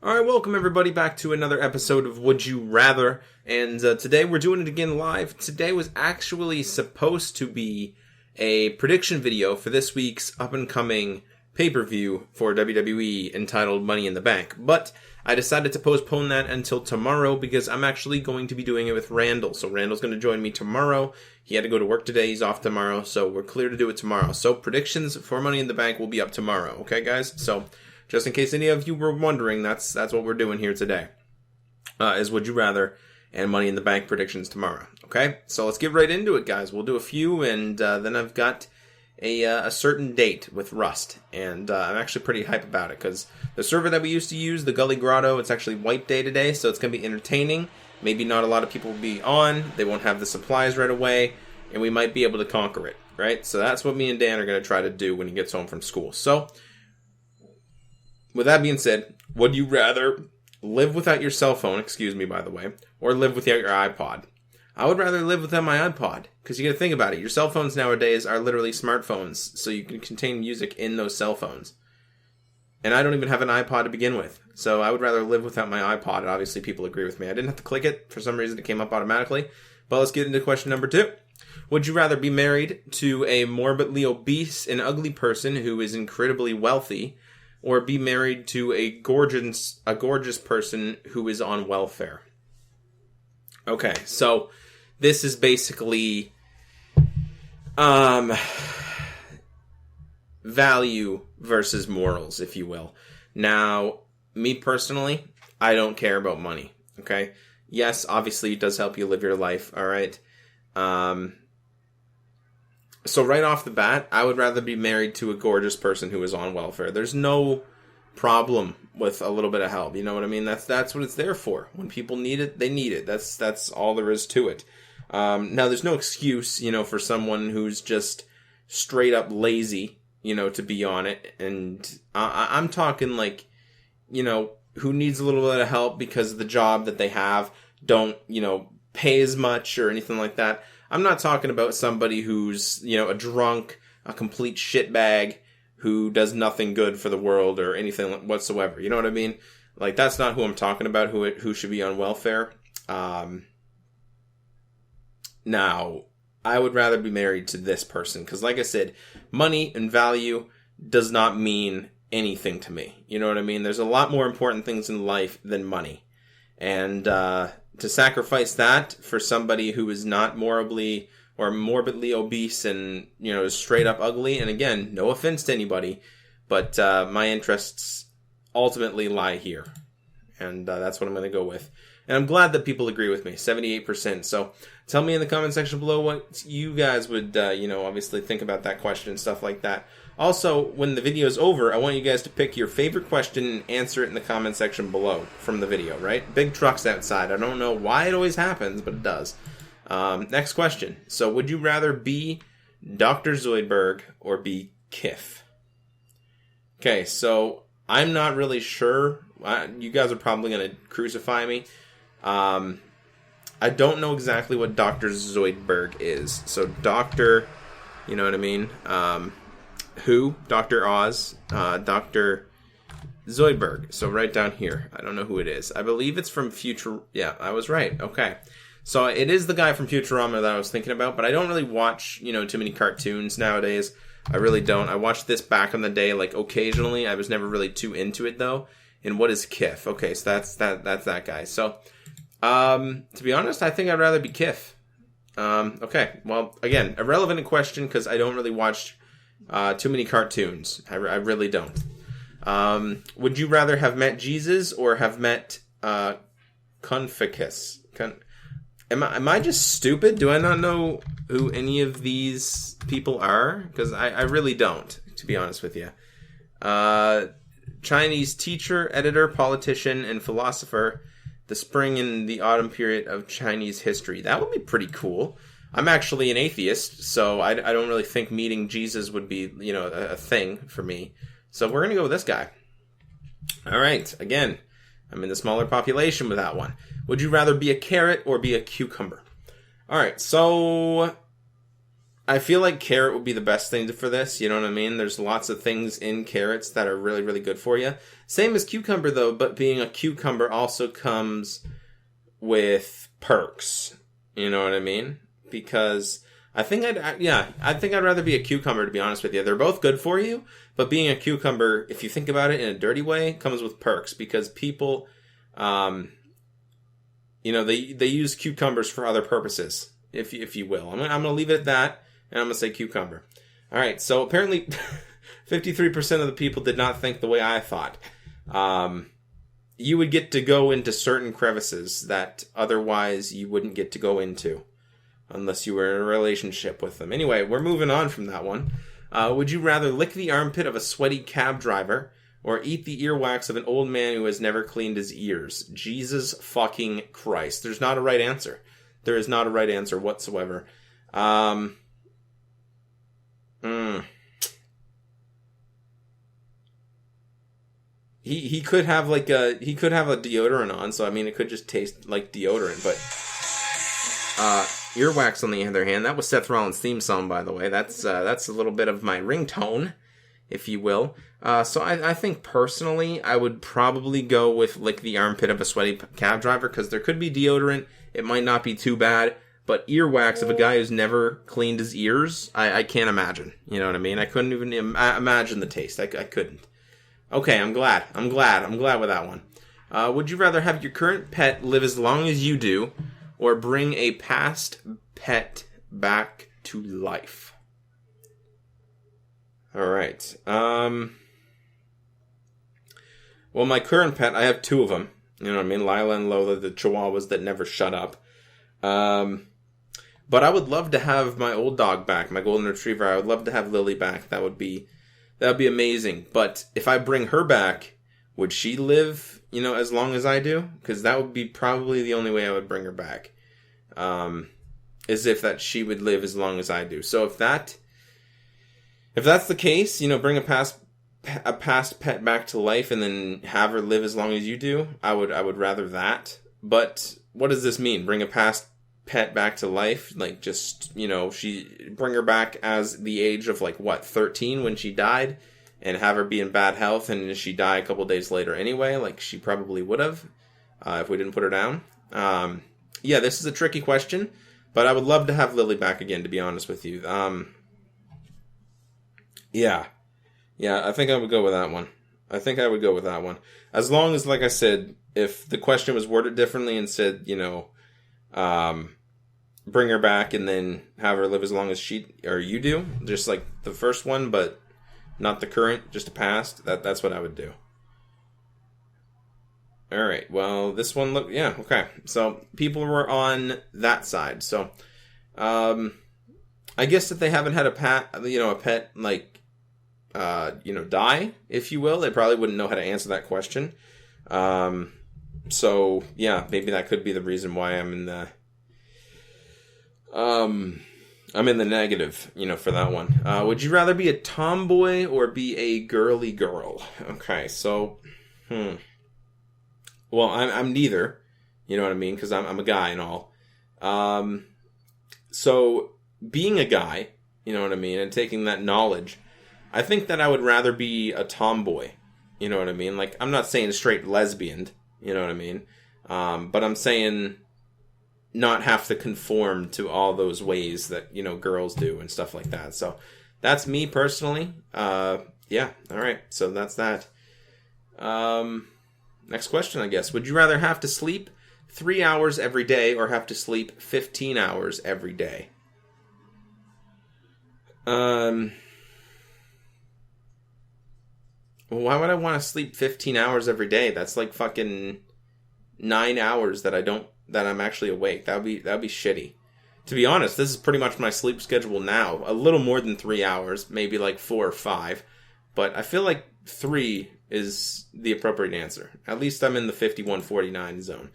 Alright, welcome everybody back to another episode of Would You Rather, and today we're doing it again live. Today was actually supposed to be a prediction video for this week's up-and-coming pay-per-view for WWE entitled Money in the Bank, but I decided to postpone that until tomorrow because I'm actually going to be doing it with Randall. So Randall's going to join me tomorrow. He had to go to work today, he's off tomorrow, so we're clear to do it tomorrow. So predictions for Money in the Bank will be up tomorrow, okay guys? So just in case any of you were wondering, that's what we're doing here today. Is Would You Rather and Money in the Bank predictions tomorrow. Okay, so let's get right into it, guys. We'll do a few, and then I've got a certain date with Rust, and I'm actually pretty hype about it because the server that we used to use, the Gully Grotto, it's actually wipe day today, so it's going to be entertaining. Maybe not a lot of people will be on. They won't have the supplies right away, and we might be able to conquer it, right? So that's what me and Dan are going to try to do when he gets home from school. So with that being said, would you rather live without your cell phone, excuse me, by the way, or live without your iPod? I would rather live without my iPod, because you gotta think about it. Your cell phones nowadays are literally smartphones, so you can contain music in those cell phones. And I don't even have an iPod to begin with, so I would rather live without my iPod, and obviously people agree with me. I didn't have to click it. For some reason, it came up automatically. But let's get into question number 2. Would you rather be married to a morbidly obese and ugly person who is incredibly wealthy, or be married to a gorgeous person who is on welfare? Okay, so this is basically value versus morals, if you will. Now, me personally, I don't care about money, okay? Yes, obviously it does help you live your life, all right? So right off the bat, I would rather be married to a gorgeous person who is on welfare. There's no problem with a little bit of help. You know what I mean? That's what it's there for. When people need it, they need it. That's all there is to it. Now, there's no excuse, for someone who's just straight up lazy, to be on it. And I'm talking like, who needs a little bit of help because the job that they have don't, pay as much or anything like that. I'm not talking about somebody who's, a drunk, a complete shitbag who does nothing good for the world or anything whatsoever. You know what I mean? Like, that's not who I'm talking about, who should be on welfare. Now, I would rather be married to this person because, like I said, money and value does not mean anything to me. You know what I mean? There's a lot more important things in life than money. And to sacrifice that for somebody who is not morbidly obese and, is straight up ugly. And again, no offense to anybody, but my interests ultimately lie here. And that's what I'm going to go with. And I'm glad that people agree with me, 78%. So tell me in the comment section below what you guys would, obviously think about that question and stuff like that. Also, when the video is over, I want you guys to pick your favorite question and answer it in the comment section below from the video, right? Big trucks outside. I don't know why it always happens, but it does. Next question. So, would you rather be Dr. Zoidberg or be Kif? Okay, so I'm not really sure. You guys are probably going to crucify me. I don't know exactly what Dr. Zoidberg is. So, Dr. You know what I mean? Who? Dr. Oz. Dr. Zoidberg. So, right down here. I don't know who it is. I believe it's from Future... Yeah, I was right. Okay. So it is the guy from Futurama that I was thinking about, but I don't really watch, too many cartoons nowadays. I really don't. I watched this back in the day, like, occasionally. I was never really too into it, though. And what is Kif? Okay, so that's that guy. So, to be honest, I think I'd rather be Kif. Okay, well, again, irrelevant question because I don't really watch too many cartoons. I really don't. Would you rather have met Jesus or have met Confucius? Am I just stupid? Do I not know who any of these people are? Because I really don't, to be honest with you. Chinese teacher, editor, politician, and philosopher. The spring and the autumn period of Chinese history. That would be pretty cool. I'm actually an atheist, so I don't really think meeting Jesus would be, a thing for me. So we're going to go with this guy. All right, again, I'm in the smaller population with that one. Would you rather be a carrot or be a cucumber? All right, so I feel like carrot would be the best thing for this, you know what I mean? There's lots of things in carrots that are really, really good for you. Same as cucumber, though, but being a cucumber also comes with perks, you know what I mean? Because I think I'd rather be a cucumber, to be honest with you. They're both good for you, but being a cucumber, if you think about it in a dirty way, comes with perks, because people, they use cucumbers for other purposes, if you will. I'm gonna leave it at that. And I'm going to say cucumber. All right, so apparently 53% of the people did not think the way I thought. You would get to go into certain crevices that otherwise you wouldn't get to go into unless you were in a relationship with them. Anyway, we're moving on from that one. Would you rather lick the armpit of a sweaty cab driver or eat the earwax of an old man who has never cleaned his ears? Jesus fucking Christ. There's not a right answer. There is not a right answer whatsoever. He could have a deodorant on, so I mean it could just taste like deodorant, but earwax on the other hand, that was Seth Rollins' theme song, by the way. That's a little bit of my ringtone, if you will. So I think personally I would probably go with lick the armpit of a sweaty cab driver, because there could be deodorant, it might not be too bad. But earwax of a guy who's never cleaned his ears, I can't imagine. You know what I mean? I couldn't even imagine the taste. I couldn't. Okay, I'm glad with that one. Would you rather have your current pet live as long as you do, or bring a past pet back to life? All right. Well, my current pet, I have two of them. You know what I mean? Lila and Lola, the chihuahuas that never shut up. But I would love to have my old dog back, my golden retriever. I would love to have Lily back. That would be amazing. But if I bring her back, would she live, as long as I do? Because that would be probably the only way I would bring her back. Is if that she would live as long as I do. So if that's the case, bring a past pet back to life and then have her live as long as you do, I would rather that. But what does this mean? Bring a past pet back to life, like just bring her back as the age of 13 when she died, and have her be in bad health, and she die a couple days later anyway, like she probably would have if we didn't put her down. This is a tricky question, but I would love to have Lily back again, to be honest with you. I think I would go with that one. As long as, like I said, if the question was worded differently and said, bring her back and then have her live as long as she or you do, just like the first one, but not the current, just a past. That's what I would do. All right. Well, this one okay. So people were on that side. So, I guess if they haven't had a pet die, if you will, they probably wouldn't know how to answer that question. So yeah, maybe that could be the reason why I'm in the negative, for that one. Would you rather be a tomboy or be a girly girl? Okay, so, well, I'm neither, you know what I mean? Because I'm a guy and all. So being a guy, you know what I mean, and taking that knowledge, I think that I would rather be a tomboy, you know what I mean? Like, I'm not saying straight lesbian, you know what I mean? But I'm saying not have to conform to all those ways that, girls do and stuff like that. So that's me personally. All right. So that's that. Next question, I guess. Would you rather have to sleep 3 hours every day or have to sleep 15 hours every day? Why would I want to sleep 15 hours every day? That's like fucking 9 hours that I'm actually awake. That'd be shitty. To be honest, this is pretty much my sleep schedule now. A little more than 3 hours, maybe like 4 or 5. But I feel like 3 is the appropriate answer. At least I'm in the 51-49 zone.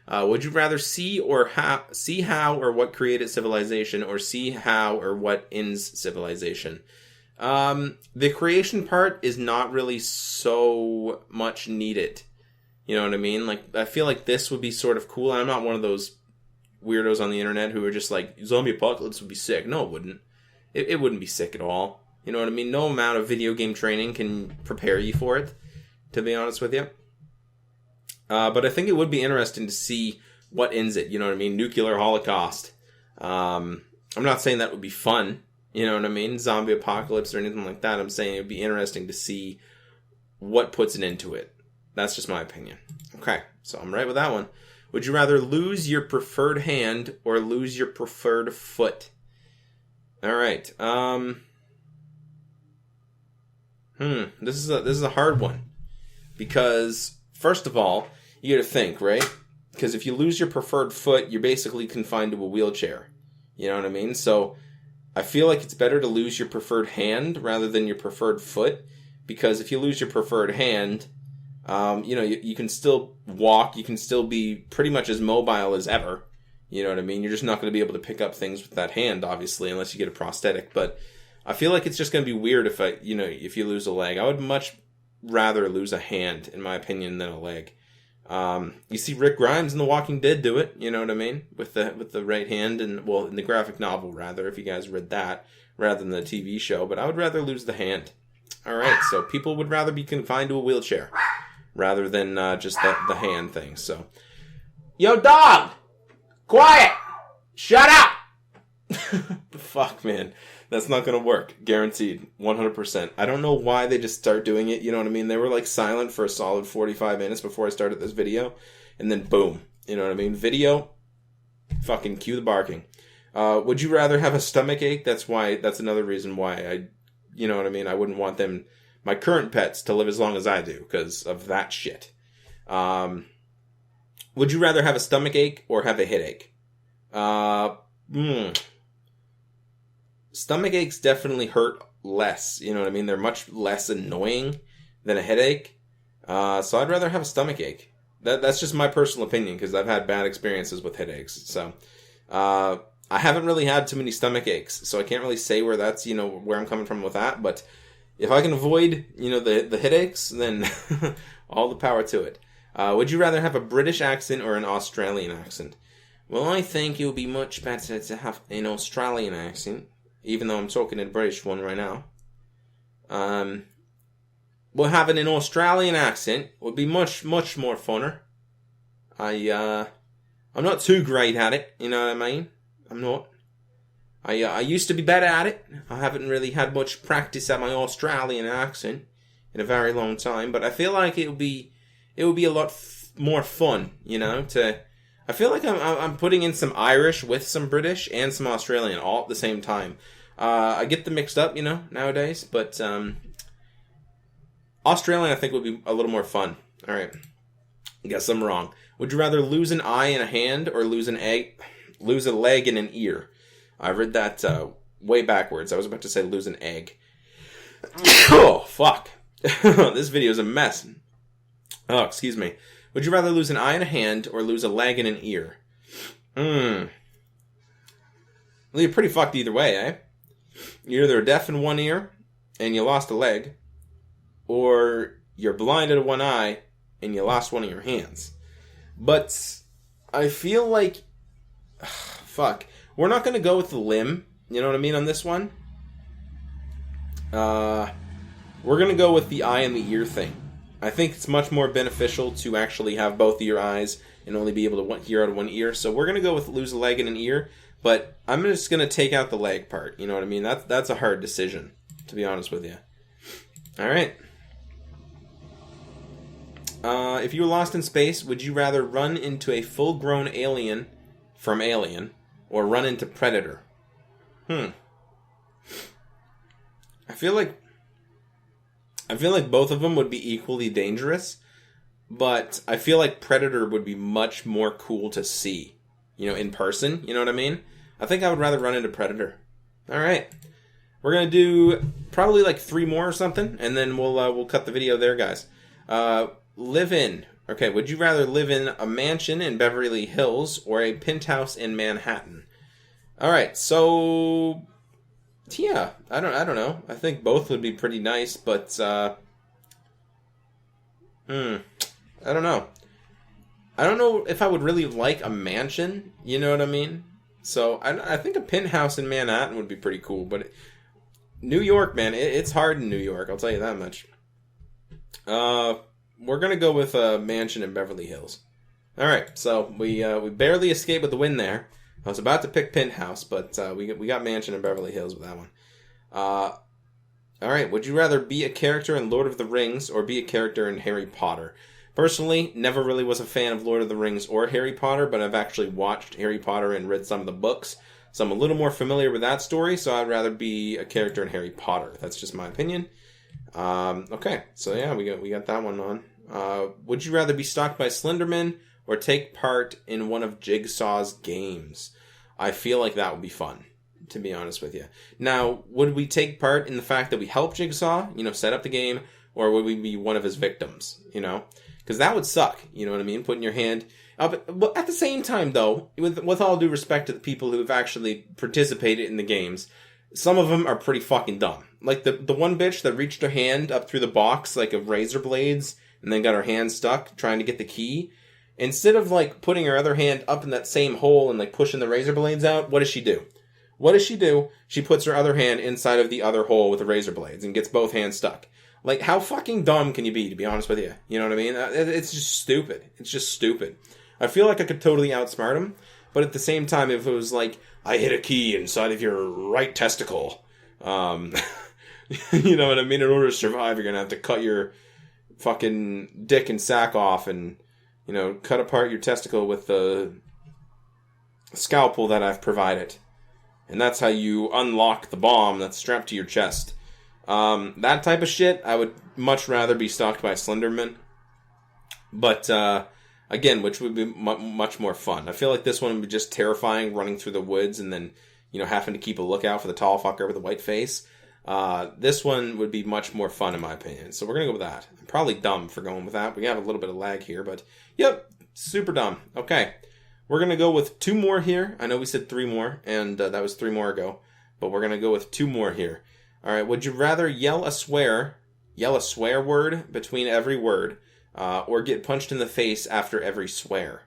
Would you rather see how or what created civilization, or see how or what ends civilization? The creation part is not really so much needed. You know what I mean? Like, I feel like this would be sort of cool. I'm not one of those weirdos on the internet who are just like, zombie apocalypse would be sick. No, it wouldn't. it wouldn't be sick at all. You know what I mean? No amount of video game training can prepare you for it, to be honest with you. But I think it would be interesting to see what ends it. You know what I mean? Nuclear holocaust. I'm not saying that would be fun. You know what I mean? Zombie apocalypse or anything like that. I'm saying it would be interesting to see what puts an end to it. That's just my opinion. Okay, so I'm right with that one. Would you rather lose your preferred hand or lose your preferred foot? All right. This is a hard one, because first of all, you got to think, right? Because if you lose your preferred foot, you're basically confined to a wheelchair. You know what I mean? So I feel like it's better to lose your preferred hand rather than your preferred foot, because if you lose your preferred hand, you can still walk, you can still be pretty much as mobile as ever. You know what I mean? You're just not going to be able to pick up things with that hand, obviously, unless you get a prosthetic. But I feel like it's just going to be weird if you lose a leg. I would much rather lose a hand, in my opinion, than a leg. You see Rick Grimes in The Walking Dead do it, you know what I mean? With the right hand, and well, in the graphic novel, rather, if you guys read that, rather than the TV show. But I would rather lose the hand. All right, so people would rather be confined to a wheelchair rather than just the hand thing. So, yo, dog! Quiet! Shut up! Fuck, man. That's not going to work. Guaranteed. 100%. I don't know why they just start doing it. You know what I mean? They were like silent for a solid 45 minutes before I started this video. And then boom. You know what I mean? Video. Fucking cue the barking. Would you rather have a stomach ache? That's another reason why you know what I mean? I wouldn't want my current pets, to live as long as I do because of that shit. Would you rather have a stomach ache or have a headache? Stomach aches definitely hurt less. You know what I mean? They're much less annoying than a headache. So I'd rather have a stomach ache. That's just my personal opinion, because I've had bad experiences with headaches. So I haven't really had too many stomach aches, so I can't really say where that's, where I'm coming from with that. But if I can avoid, the headaches, then all the power to it. Would you rather have a British accent or an Australian accent? Well, I think it would be much better to have an Australian accent, even though I'm talking a British one right now. Well, having an Australian accent would be much, much more funner. I'm not too great at it, you know what I mean? I'm not. I used to be better at it. I haven't really had much practice at my Australian accent in a very long time, but I feel like it would be a lot more fun, I feel like I'm putting in some Irish with some British and some Australian all at the same time. I get them mixed up, nowadays, but Australian I think would be a little more fun. All right. Guess I'm wrong. Would you rather lose an eye and a hand or lose a leg and an ear? I read that way backwards. I was about to say lose an egg. Oh, fuck. This video is a mess. Oh, excuse me. Would you rather lose an eye and a hand or lose a leg and an ear? Well, you're pretty fucked either way, eh? You're either deaf in one ear and you lost a leg, or you're blind in one eye and you lost one of your hands. But I feel like... fuck. We're not going to go with the limb, you know what I mean, on this one. We're going to go with the eye and the ear thing. I think it's much more beneficial to actually have both of your eyes and only be able to hear out of one ear. So we're going to go with lose a leg and an ear, but I'm just going to take out the leg part, you know what I mean? That's a hard decision, to be honest with you. All right. If you were lost in space, would you rather run into a full-grown alien from Alien or run into Predator? I feel like both of them would be equally dangerous, but I feel like Predator would be much more cool to see, in person, you know what I mean? I think I would rather run into Predator. All right. We're going to do probably like 3 more or something, and then we'll cut the video there, guys. Live in. Okay, would you rather live in a mansion in Beverly Hills or a penthouse in Manhattan? All right, so yeah, I don't know. I think both would be pretty nice, but I don't know. I don't know if I would really like a mansion, you know what I mean? So I think a penthouse in Manhattan would be pretty cool, but New York, man, it's hard in New York. I'll tell you that much. We're gonna go with a mansion in Beverly Hills. All right, so we barely escaped with the win there. I was about to pick penthouse, but we got mansion in Beverly Hills with that one. All right, would you rather be a character in Lord of the Rings or be a character in Harry Potter? Personally, never really was a fan of Lord of the Rings or Harry Potter, but I've actually watched Harry Potter and read some of the books, so I'm a little more familiar with that story, so I'd rather be a character in Harry Potter. That's just my opinion. Okay, so yeah, we got that one on. Would you rather be stalked by Slenderman or take part in one of Jigsaw's games? I feel like that would be fun, to be honest with you. Now, would we take part in the fact that we help Jigsaw, set up the game, or would we be one of his victims, Because that would suck, you know what I mean? Putting your hand up. But at the same time, though, with all due respect to the people who have actually participated in the games, some of them are pretty fucking dumb. Like the one bitch that reached her hand up through the box, like of razor blades, and then got her hand stuck trying to get the key. Instead of, putting her other hand up in that same hole and, pushing the razor blades out, what does she do? She puts her other hand inside of the other hole with the razor blades and gets both hands stuck. How fucking dumb can you be, to be honest with you? You know what I mean? It's just stupid. It's just stupid. I feel like I could totally outsmart him, but at the same time, if it was I hit a key inside of your right testicle, you know what I mean? In order to survive, you're going to have to cut your fucking dick and sack off and, cut apart your testicle with the scalpel that I've provided. And that's how you unlock the bomb that's strapped to your chest. That type of shit, I would much rather be stalked by Slenderman. But, again, which would be much more fun. I feel like this one would be just terrifying, running through the woods and then, having to keep a lookout for the tall fucker with a white face. This one would be much more fun, in my opinion. So we're going to go with that. I'm probably dumb for going with that. We have a little bit of lag here, but, yep, super dumb. Okay. We're going to go with 2 more here. I know we said 3 more, and that was 3 more ago. But we're going to go with 2 more here. All right, would you rather yell a swear word between every word, or get punched in the face after every swear?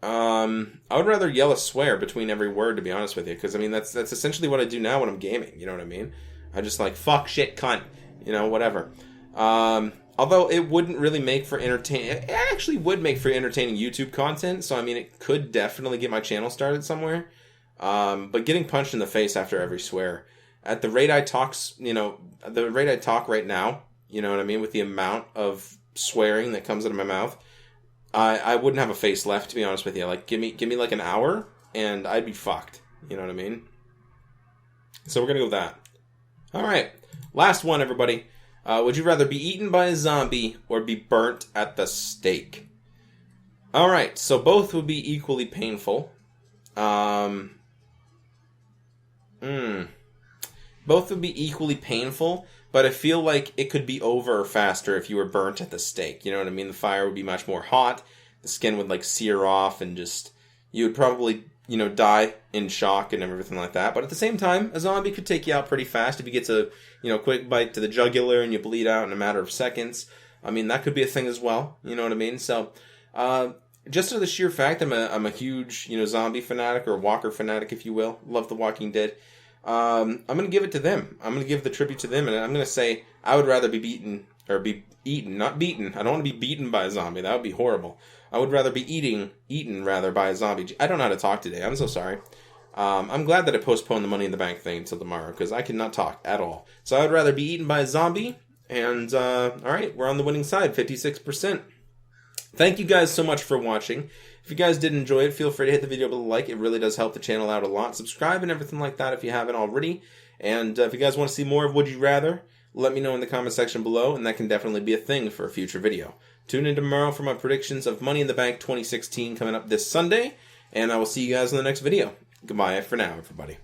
I would rather yell a swear between every word, to be honest with you, because, that's essentially what I do now when I'm gaming, you know what I mean? I just fuck, shit, cunt, whatever. Although it wouldn't really make for it actually would make for entertaining YouTube content, so, it could definitely get my channel started somewhere. But getting punched in the face after every swear, at the rate I talk, right now, you know what I mean, with the amount of swearing that comes out of my mouth, I wouldn't have a face left, to be honest with you. Give me an hour, and I'd be fucked. You know what I mean? So we're gonna go with that. All right, last one, everybody. Would you rather be eaten by a zombie or be burnt at the stake? All right, so both would be equally painful. Both would be equally painful, but I feel like it could be over faster if you were burnt at the stake. You know what I mean? The fire would be much more hot. The skin would sear off and you would probably, die in shock and everything like that. But at the same time, a zombie could take you out pretty fast if you get a, quick bite to the jugular and you bleed out in a matter of seconds. That could be a thing as well. You know what I mean? So, just for the sheer fact I'm a huge, zombie fanatic or walker fanatic, if you will. Love The Walking Dead. I'm going to give it to them. I'm going to give the tribute to them, and I'm going to say I would rather be beaten, or be eaten, not beaten. I don't want to be beaten by a zombie. That would be horrible. I would rather be eaten rather by a zombie. I don't know how to talk today. I'm so sorry. I'm glad that I postponed the Money in the Bank thing until tomorrow, because I cannot talk at all. So I would rather be eaten by a zombie, and alright, we're on the winning side, 56%. Thank you guys so much for watching. If you guys did enjoy it, feel free to hit the video with a like. It really does help the channel out a lot. Subscribe and everything like that if you haven't already. And if you guys want to see more of Would You Rather, let me know in the comment section below, and that can definitely be a thing for a future video. Tune in tomorrow for my predictions of Money in the Bank 2016 coming up this Sunday, and I will see you guys in the next video. Goodbye for now, everybody.